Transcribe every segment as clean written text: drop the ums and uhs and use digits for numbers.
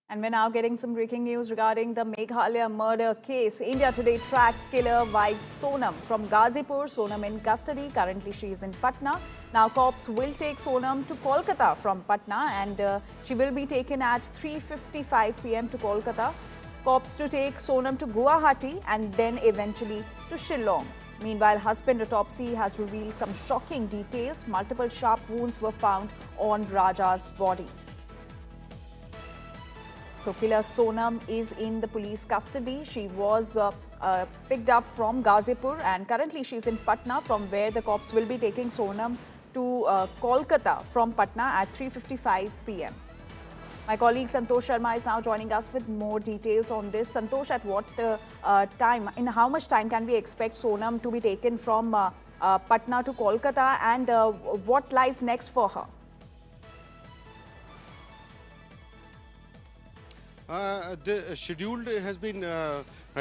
And we're now getting some breaking news regarding the Meghalaya murder case. India Today tracks killer wife Sonam from Ghazipur. Sonam in custody. Currently, she is in Patna. Now, cops will take Sonam to Kolkata from Patna, and she will be taken at 3:55 p.m. to Kolkata. Cops to take Sonam to Guwahati and then eventually to Shillong. Meanwhile, husband autopsy has revealed some shocking details. Multiple sharp wounds were found on Raja's body. So, killer Sonam is in the police custody. She was picked up from Ghazipur and currently she's in Patna, from where the cops will be taking Sonam to Kolkata from Patna at 3:55 p.m. My colleague Santosh Sharma is now joining us with more details on this. Santosh, at what time, in how much time can we expect Sonam to be taken from Patna to Kolkata, and what lies next for her? The schedule has been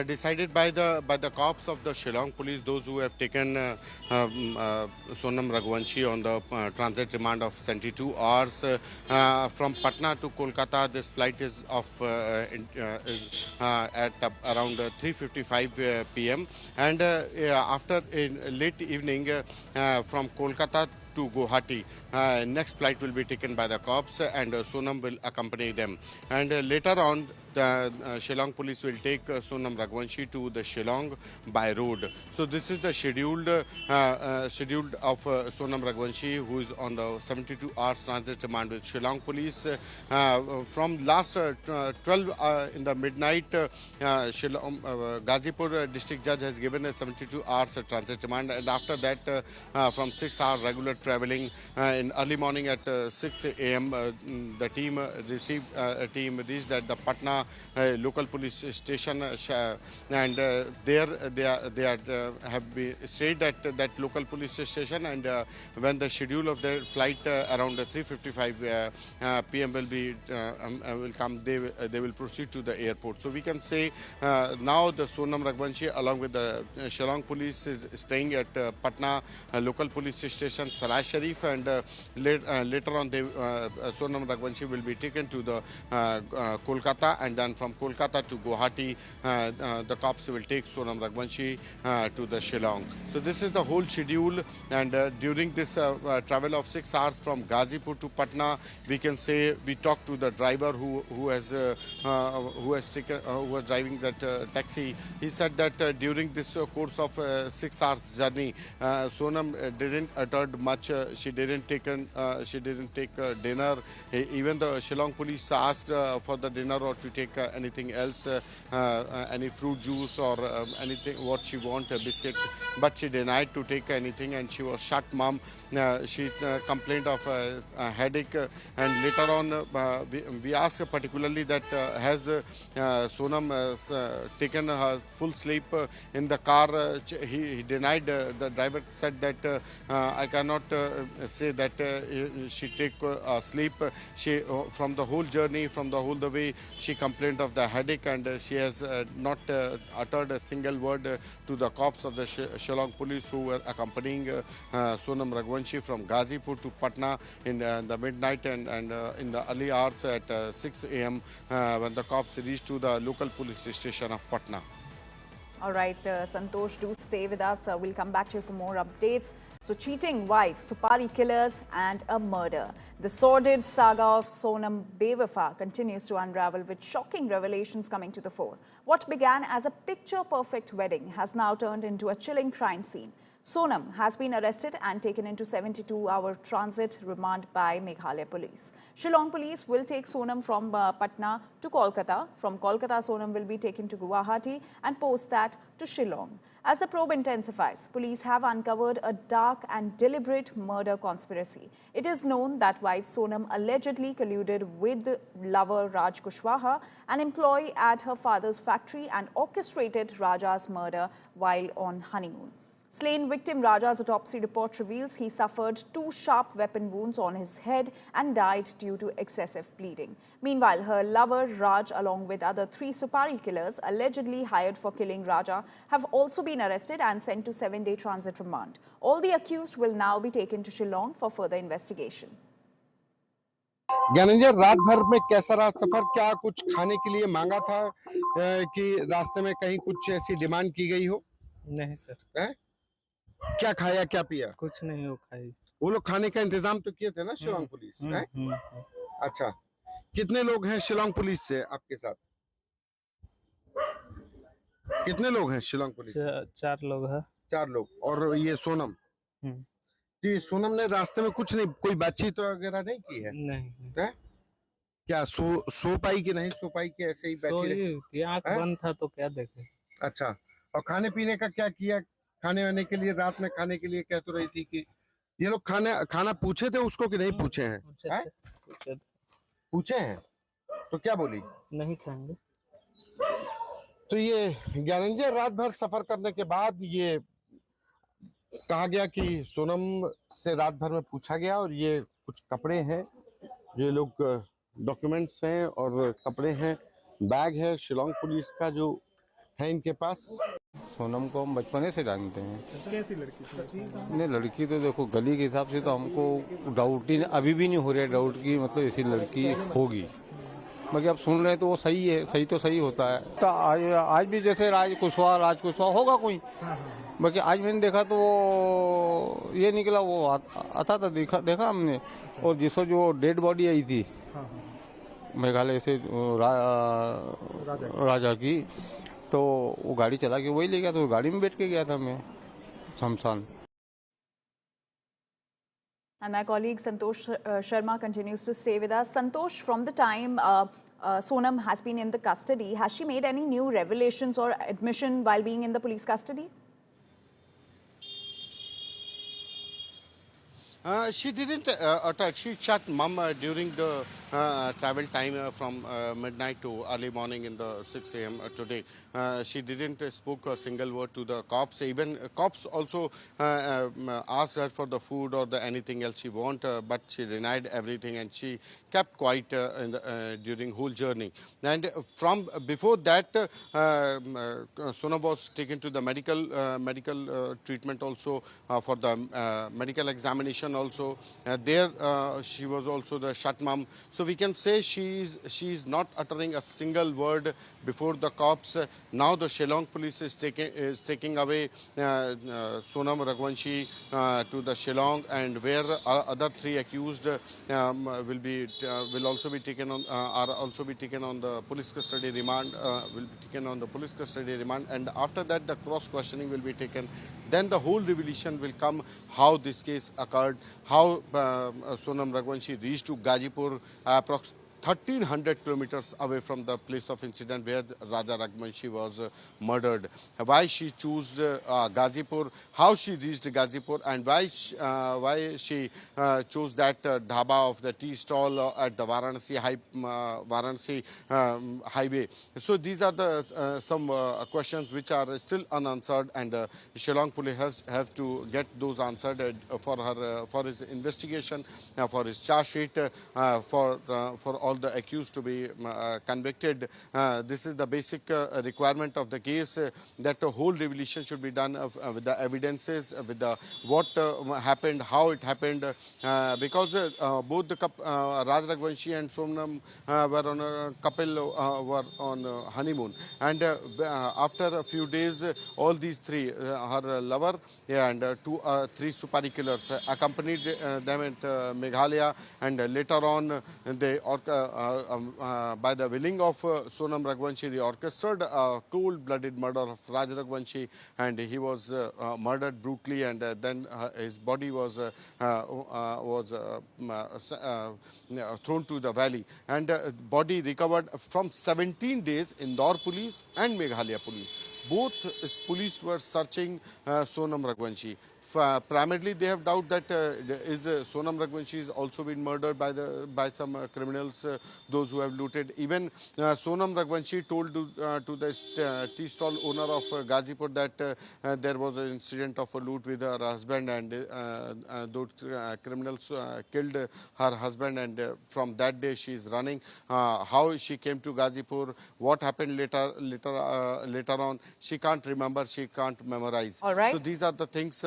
decided by the cops of the Shillong police, those who have taken Sonam Raghuvanshi on the transit remand of 72 hours from Patna to Kolkata. This flight is off at around 3:55 p.m. and after in late evening from Kolkata to Guwahati. Next flight will be taken by the cops and Sonam will accompany them. And later on, the Shillong police will take Sonam Raghuvanshi to the Shillong by road. So this is the scheduled of Sonam Raghuvanshi, who is on the 72 hours transit remand with Shillong police. From last 12 in the midnight, Ghazipur district judge has given a 72 hours transit remand, and after that from 6 hour regular traveling in early morning at 6 a.m. The team reached at the Patna local police station, and there they have been stayed at that local police station, and when the schedule of their flight around 3:55 p.m. will come, they will proceed to the airport. So we can say now the Sonam Raghuvanshi along with the Shillong police is staying at Patna local police station Sarai Sharif, and later on Sonam Raghuvanshi will be taken to the Kolkata, and then from Kolkata to Guwahati the cops will take Sonam Raghuvanshi to the Shillong. So this is the whole schedule, and during this travel of 6 hours from Ghazipur to Patna, we can say we talked to the driver who was driving that taxi. He said that during this course of 6 hours journey, Sonam didn't uttered much. She didn't take dinner. Even the Shillong police asked for the dinner or to take anything else, any fruit juice or anything what she want, a biscuit, but she denied to take anything, and she was shut mum. She complained of a headache, and later on we asked particularly that has Sonam taken her full sleep in the car. He denied. The driver said that I cannot say that she take sleep. She from the whole journey, from the whole the way, she complained of the headache, and she has not uttered a single word to the cops of the Shillong police who were accompanying Sonam Raghuvanshi from Ghazipur to Patna in the midnight and in the early hours at 6 a.m. When the cops reached to the local police station of Patna. All right, Santosh, do stay with us. We'll come back to you for more updates. So, cheating wife, Supari killers, and a murder. The sordid saga of Sonam Bewafa continues to unravel, with shocking revelations coming to the fore. What began as a picture-perfect wedding has now turned into a chilling crime scene. Sonam has been arrested and taken into 72-hour transit remand by Meghalaya police. Shillong police will take Sonam from Patna to Kolkata. From Kolkata, Sonam will be taken to Guwahati and post that to Shillong. As the probe intensifies, police have uncovered a dark and deliberate murder conspiracy. It is known that wife Sonam allegedly colluded with lover Raj Kushwaha, an employee at her father's factory, and orchestrated Raja's murder while on honeymoon. Slain victim Raja's autopsy report reveals he suffered 2 sharp weapon wounds on his head and died due to excessive bleeding. Meanwhile, her lover Raj, along with other 3 Supari killers allegedly hired for killing Raja, have also been arrested and sent to 7-day transit remand. All the accused will now be taken to Shillong for further investigation. Gyanendra, रात भर में कैसा रहा सफर? क्या कुछ खाने के लिए मांगा था कि रास्ते में कहीं कुछ ऐसी डिमांड की गई हो? नहीं सर, है? क्या खाया, क्या पिया? कुछ नहीं हो खाई। वो लोग खाने का इंतजाम तो किए थे ना शिलोंग पुलिस? है? अच्छा, कितने लोग हैं शिलोंग पुलिस से आपके साथ? कितने लोग हैं शिलोंग पुलिस से? 4 लोग है। 4 लोग। और ये सोनम, हम्म, कि सोनम ने रास्ते में कुछ नहीं, कोई बातचीत वगैरह नहीं की है? नहीं है? क्या सो पाई कि नहीं सो पाई, कि ऐसे ही बैठी रही? सोई थी, आँख हैं? बंद था तो क्या देखे। अच्छा, और खाने पीने का क्या किया? खाने वाने के लिए, रात में खाने के लिए कह तो रही थी कि ये लोग खाना पूछे थे उसको कि नहीं पूछे हैं? पूछे हैं? थे, पूछे थे, पूछे हैं तो क्या बोली? नहीं खाएंगे। तो ये ज्ञानेंद्र, रात भर सफर करने के बाद ये कहा गया कि सोनम से रात भर में पूछा गया, और ये कुछ कपड़े हैं, ये लोग डॉक्यूमेंट्स हैं और कपड़े हैं, बैग है शिलोंग पुलिस का जो है इनके पास। सोनम को हम बचपने से जानते हैं। कैसी लड़की थी? नहीं, लड़की तो देखो गली के हिसाब से तो हमको डाउट ही अभी भी नहीं हो रहा डाउट की मतलब ऐसी लड़की होगी। बाकी आप सुन रहे हैं तो वो सही है, सही तो सही होता है। तो आज भी जैसे राज कुशवाहा होगा कोई। बाकी आज मैंने देखा तो वो ये निकला, वो आता था, देखा हमने। और जिसको जो डेड बॉडी आई थी मेघालय से राजा की, तो वो गाड़ी चला के वही ले गया, तो गाड़ी में बैठ के गया था मैं शमशान। And my colleague Santosh Sharma continues to stay with us. Santosh, from the time Sonam has been in the custody, has she made any new revelations or admission while being in the police custody? She didn't utter. She shot mum during the travel time from midnight to early morning in the 6 a.m. Today. She didn't spoke a single word to the cops. Even cops also asked her for the food or the anything else she want, but she denied everything and she kept quiet during whole journey. And from before that, Sonam was taken to the medical treatment also for the medical examination also. There she was also the shut mum. So we can say she's not uttering a single word before the cops. Now the Shillong police is taking away Sonam Raghuvanshi to the Shillong, and where other 3 accused will also be taken on the police custody remand. Will be taken on the police custody remand, and after that the cross questioning will be taken. Then the whole revelation will come, how this case occurred, how Sonam Raghuvanshi reached to Gazipur, approximately 1300 kilometers away from the place of incident where Raja Raghuvanshi was murdered. Why she chose Gazipur, how she reached Gazipur, and why she chose that dhaba of the tea stall at the Varanasi highway. So these are the some questions which are still unanswered, and Shillong police have to get those answered for his investigation, for his charge sheet, for all the accused to be convicted. This is the basic requirement of the case, that the whole revelation should be done with the evidences, with the what happened, how it happened, because both the Raj Raghuvanshi and Sonam were on a couple were on honeymoon, and after a few days, all these 3, her lover and 3 Supari killers accompanied them at Meghalaya, and later on they by the willing of Sonam Raghuvanshi, they orchestrated a cold-blooded murder of Raj Raghuvanshi, and he was murdered brutally, and then his body was thrown to the valley, and body recovered from 17 days. Indore police and Meghalaya police, both police were searching Sonam Raghuvanshi. Primarily, they have doubt that is Sonam Raghuvanshi is also been murdered by some criminals, those who have looted. Even Sonam Raghuvanshi told to the tea stall owner of Gazipur that there was an incident of a loot with her husband, and those criminals killed her husband, and from that day she is running. How she came to Gazipur, what happened later on, she can't remember, she can't memorize. All right. So these are the things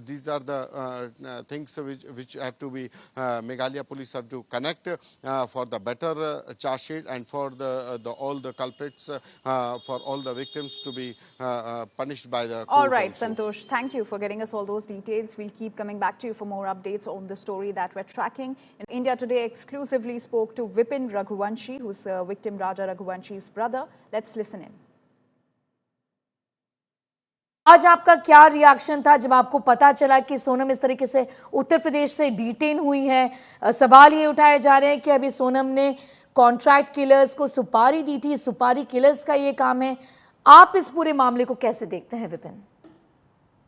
these are the things which have to be Meghalaya police have to connect for the better charge sheet and for all the culprits, for all the victims to be punished by the court. All right, also. Santosh, thank you for getting us all those details. We'll keep coming back to you for more updates on the story that we're tracking. And India Today exclusively spoke to Vipin Raghuvanshi, who's victim Raja Raghuvanshi's brother. Let's listen in. आज आपका क्या reaction था जब आपको पता चला कि सोनम इस तरीके से उत्तर प्रदेश से डिटेन हुई है? सवाल ये उठाए जा रहे हैं कि अभी सोनम ने कॉन्ट्रैक्ट किलर्स को सुपारी दी थी, सुपारी किलर्स का ये काम है। आप इस पूरे मामले को कैसे देखते हैं विपिन?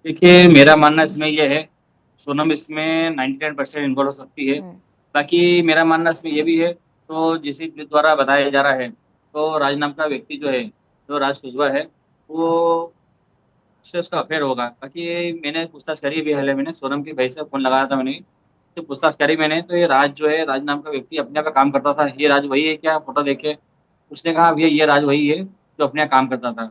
देखिए, मेरा मानना इसमें यह है, सोनम इसमें 99% इन्वॉल्व हो सकती है। बाकी मेरा मानना इसमें यह भी है, तो जिस द्वारा बताया जा रहा है, तो राज नाम का व्यक्ति जो है, जो राज कुशवाहा है, वो से उसका अफेयर होगा। बाकी मैंने पूछताछ करी भी है, मैंने सोनम के भाई से फोन लगाया था, मैंने तो पूछताछ करी मैंने, तो ये राज जो है, राज नाम का व्यक्ति अपने पे काम करता था। ये राज वही है क्या? फोटो देखे उसने कहा भैया ये राज वही है जो अपने यहाँ काम करता था।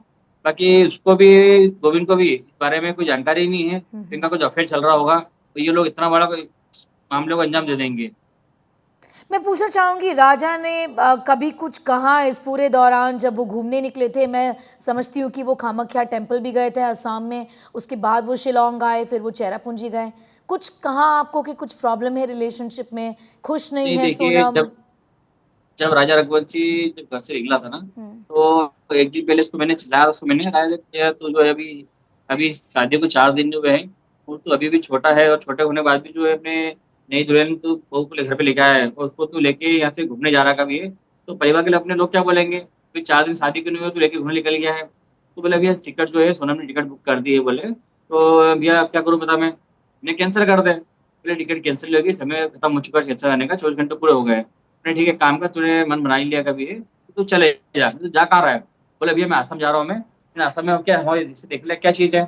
बाकी उसको भी, गोविंद को भी इस बारे में कोई जानकारी नहीं है, इनका कुछ अफेयर चल रहा होगा, तो ये लोग इतना बड़ा कोई मामले को अंजाम दे देंगे। मैं पूछना चाहूंगी, राजा ने कभी कुछ कहा इस पूरे दौरान जब वो घूमने निकले थे? मैं समझती हूँ कि वो कामाख्या टेम्पल भी गए थे असम में, उसके बाद वो शिलोंग आए, फिर वो चेरापूंजी गए। कुछ कहा आपको कि कुछ प्रॉब्लम है रिलेशनशिप में, खुश नहीं है सोनम? जब राजा रघुवंशी जब घर से निकला था ना, तो एक दिन पहले उसको मैंने चिल्लाया, उसको मैंने कहा तो जो है अभी शादी को 4 दिन जो है, वो तो अभी भी छोटा है, और छोटे होने के बाद भी जो है अपने नई दुल्हन तो बहू को घर पे लेके आया है, और उसको तू लेके यहाँ से घूमने जा रहा कभी है, तो परिवार के लिए अपने लोग क्या बोलेंगे? फिर 4 दिन शादी क्यों नहीं हुई, तो लेके घूमने निकल गया है। तो बोले भैया टिकट जो है सोनम ने टिकट बुक कर दी है, बोले तो भैया क्या करूँ बता, मैं कैंसिल कर दे। बोले टिकट कैंसिल होगी, समय खत्म हो चुका है कैंसिल करने का, 24 घंटे पूरे हो गए। ठीक है, काम का तूने मन बना ही लिया कभी है, तो चले जा। तो जा कहाँ रहा है? बोले भैया मैं असम जा रहा हूँ। मैं असम में क्या है, देख ले क्या चीज है।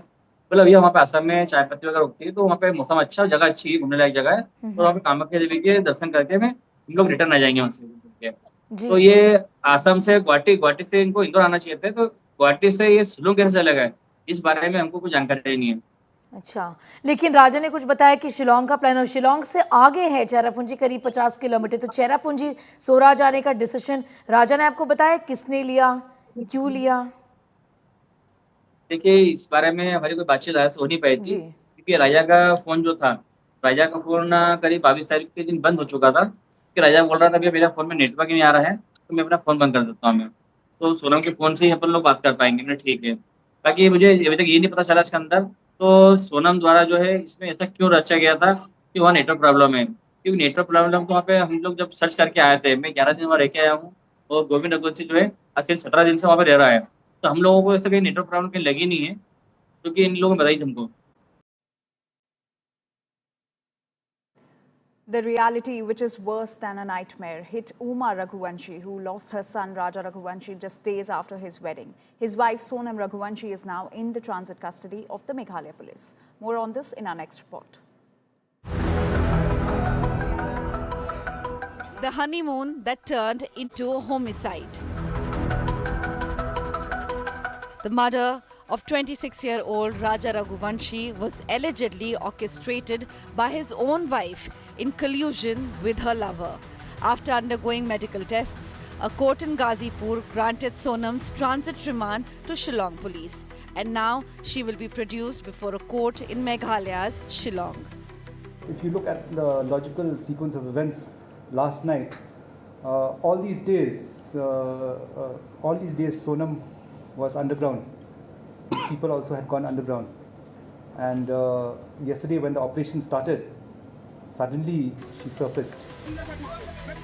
बोले भैया वहाँ पे असम में चाय पत्ती वगैरह उगती है, तो वहाँ पे मौसम अच्छा, जगह अच्छी है, घूमने लायक जगह है, तो वहाँ पे कामाख्या देवी के दर्शन करके हम लोग रिटर्न आ जाएंगे वहाँ से। तो ये असम से गुवाहाटी से इनको इंदौर आना चाहिए थे, तो गुवाहाटी से ये शिलोंग कैसे चला गया, इस बारे में हमको कुछ जानकारी नहीं है। अच्छा, लेकिन राजा ने कुछ बताया कि शिलोंग का प्लान, और शिलोंग से आगे है चेरापूंजी करीब 50 किलोमीटर, तो चेरापूंजी सोरा जाने का डिसीजन राजा ने आपको बताया किसने लिया, क्यों लिया? देखिए, इस बारे में हमारी कोई बातचीत हो नहीं पाई थी, क्योंकि राजा का फोन जो था, राजा का फोन करीब 22 तारीख के दिन बंद हो चुका था, कि राजा बोल रहा था भैया मेरा फोन में नेटवर्क नहीं आ रहा है, तो मैं अपना फोन बंद कर देता हूँ मैं, तो सोनम के फोन से ही अपन लोग बात कर पाएंगे। मैंने ठीक है। बाकी मुझे अभी तक ये नहीं पता चला इसके अंदर, तो सोनम द्वारा जो है इसमें ऐसा क्यों रचा गया था कि वहाँ नेटवर्क प्रॉब्लम है, क्योंकि नेटवर्क प्रॉब्लम तो वहाँ पे हम लोग जब सर्च करके आए थे, मैं 11 दिन वहाँ रह के आया हूँ, और गोविंद रघुवंशी जो है आखिर 17 दिन से वहाँ पे रह रहा है, तो हम लोगों को ऐसा कहीं नेटवर्क प्रॉब्लम कहीं लगी नहीं है, क्योंकि इन लोगों ने बताई हमको। The reality, which is worse than a nightmare, hit Uma Raghuvanshi, who lost her son Raja Raghuvanshi just days after his wedding. His wife Sonam Raghuvanshi is now in the transit custody of the Meghalaya police. More on this in our next report. The honeymoon that turned into a homicide. The murder of 26-year-old Raja Raghuvanshi was allegedly orchestrated by his own wife in collusion with her lover. After undergoing medical tests, a court in Ghazipur granted Sonam's transit remand to Shillong police, and now she will be produced before a court in Meghalaya's Shillong. If you look at the logical sequence of events last night, all these days Sonam was underground. People also had gone underground, and yesterday when the operation started, suddenly she surfaced.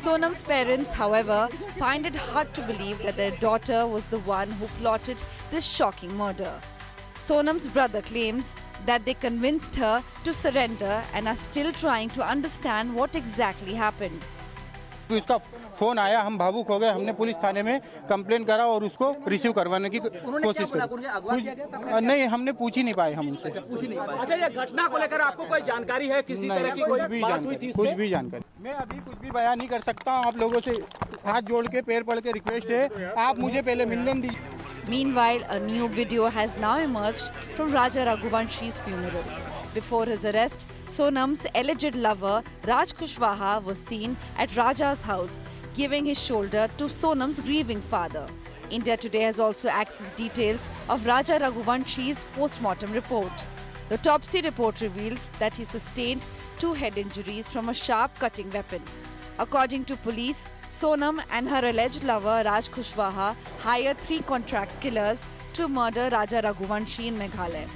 Sonam's parents, however, find it hard to believe that their daughter was the one who plotted this shocking murder. Sonam's brother claims that they convinced her to surrender and are still trying to understand what exactly happened. तो इसका phone आया, हम भावुक हो गए, हमने police थाने में complain करा और उसको रिसीव करवाने की कोशिश की। नहीं, हमने पूछ ही नहीं पाए हम उनसे। अच्छा, ये घटना को लेकर आपको कोई जानकारी है? किसी तरह की कोई बात हुई थी? कुछ भी जानकारी मैं अभी कुछ भी बयान नहीं कर सकता। आप लोगों से हाथ जोड़ के पैर पड़ के रिक्वेस्ट है, आप मुझे पहले मिलने दीजिए। Meanwhile, a new video has now emerged from Raja Raghuvanshi's funeral. Before his arrest, Sonam's alleged lover Raj Kushwaha was seen at Raja's house, giving his shoulder to Sonam's grieving father. India Today has also accessed details of Raja Raghuvanshi's post-mortem report. The autopsy report reveals that he sustained 2 head injuries from a sharp cutting weapon. According to police, Sonam and her alleged lover Raj Kushwaha hired 3 contract killers to murder Raja Raghuvanshi in Meghalaya.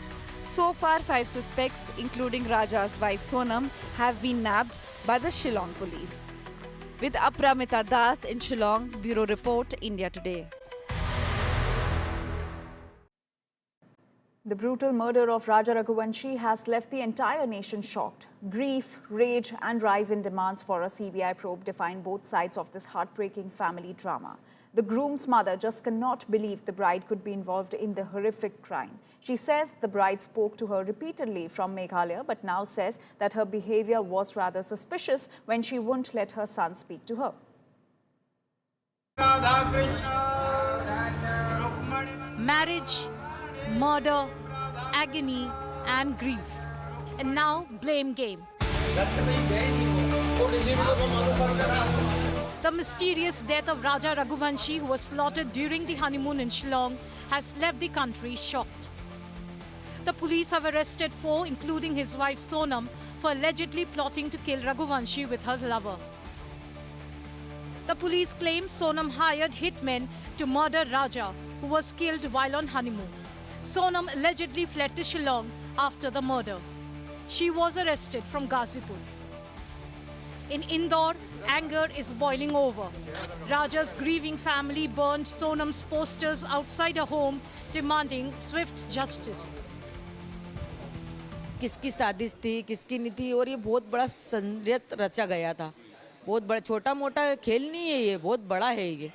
So far, 5 suspects, including Raja's wife Sonam, have been nabbed by the Shillong police. With Apramita Das in Shillong, Bureau Report, India Today. The brutal murder of Raja Raghuvanshi has left the entire nation shocked. Grief, rage and rise in demands for a CBI probe define both sides of this heartbreaking family drama. The groom's mother just cannot believe the bride could be involved in the horrific crime. She says the bride spoke to her repeatedly from Meghalaya, but now says that her behavior was rather suspicious when she wouldn't let her son speak to her. Marriage, murder, agony and grief. And now blame game. The mysterious death of Raja Raghuvanshi, who was slaughtered during the honeymoon in Shillong, has left the country shocked. The police have arrested 4, including his wife Sonam, for allegedly plotting to kill Raghuvanshi with her lover. The police claim Sonam hired hitmen to murder Raja, who was killed while on honeymoon. Sonam allegedly fled to Shillong after the murder. She was arrested from Ghazipur. In Indore, anger is boiling over. Raja's grieving family burned Sonam's posters outside her home, demanding swift justice. किसकी साजिश थी, किसकी नहीं थी, और ये बहुत बड़ा षड्यंत्र रचा गया था. बहुत बड़ा, छोटा मोटा खेल नहीं है, ये बहुत बड़ा है ये.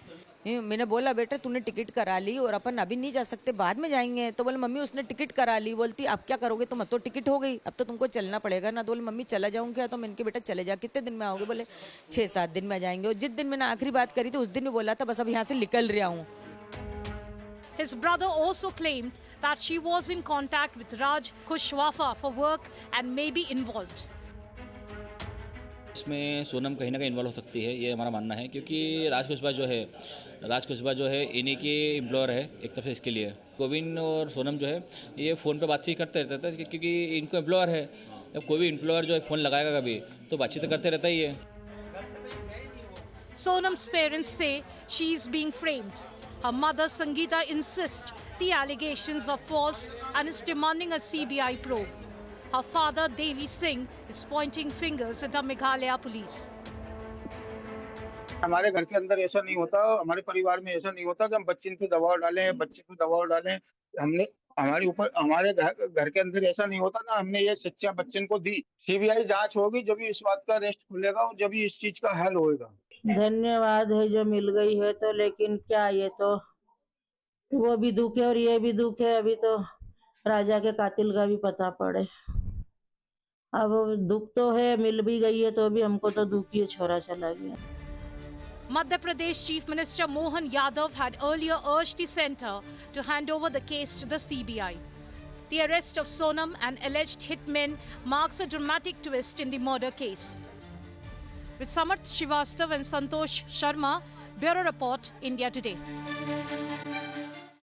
मैंने बोला बेटा तूने टिकट करा ली और अपन अभी नहीं जा सकते, बाद में जाएंगे. तो बोले मम्मी उसने टिकट करा ली. बोलती अब क्या करोगे तुम, तो टिकट हो गई, अब तो तुमको चलना पड़ेगा ना. तो बोले मम्मी चला जाऊँ क्या. तो मैंने कहा बेटा चले जा. कितने दिन में आओगे. बोले 6-7 दिन में आ जाएंगे. और जिस दिन मैंने आखिरी बात करी थी उस दिन में बोला था बस अब यहाँ से निकल रहा हूँ. His brother also claimed that she was in contact with Raj Kushwaha for work and may be involved. इसमें सोनम कहीं ना कहीं इन्वॉल्व हो सकती है, ये हमारा मानना है. क्योंकि राज कुशवाहा जो है इन्हीं की एम्प्लॉयर है एक तरफ से इसके लिए. गोविंद और सोनम जो है ये फ़ोन पे बातचीत करते रहते थे क्योंकि इनको एम्प्लॉयर है. जब कोई भी एम्प्लॉयर जो है फ़ोन लगाएगा कभी तो बातचीत करते रहता ही है. Sonam's parents say she is being framed. Her mother Sangeeta insists the allegations are false and is demanding a CBI probe. Her father Devi Singh is pointing fingers at the Meghalaya police. हमारे घर के अंदर ऐसा नहीं होता, हमारे परिवार में ऐसा नहीं होता कि हम बच्चे पे दबाव डालें. हमने हमारे ऊपर, हमारे घर के अंदर ऐसा नहीं होता ना. हमने ये शिक्षा बच्चन को दी. सीबीआई जांच होगी जब इस बात का रेस्ट खुलेगा और जब इस चीज का हल होएगा. धन्यवाद है जो मिल गई है तो, लेकिन क्या ये तो वो भी दुख है और ये भी दुख है. अभी तो राजा के कातिल का भी पता पड़े. अब दुख तो है, मिल भी गई है तो भी हमको तो दुख ही, छोरा चला गया. Madhya Pradesh Chief Minister Mohan Yadav had earlier urged the centre to hand over the case to the CBI. The arrest of Sonam and alleged hitmen marks a dramatic twist in the murder case. With Samarth Srivastav and Santosh Sharma, Bureau Report, India Today.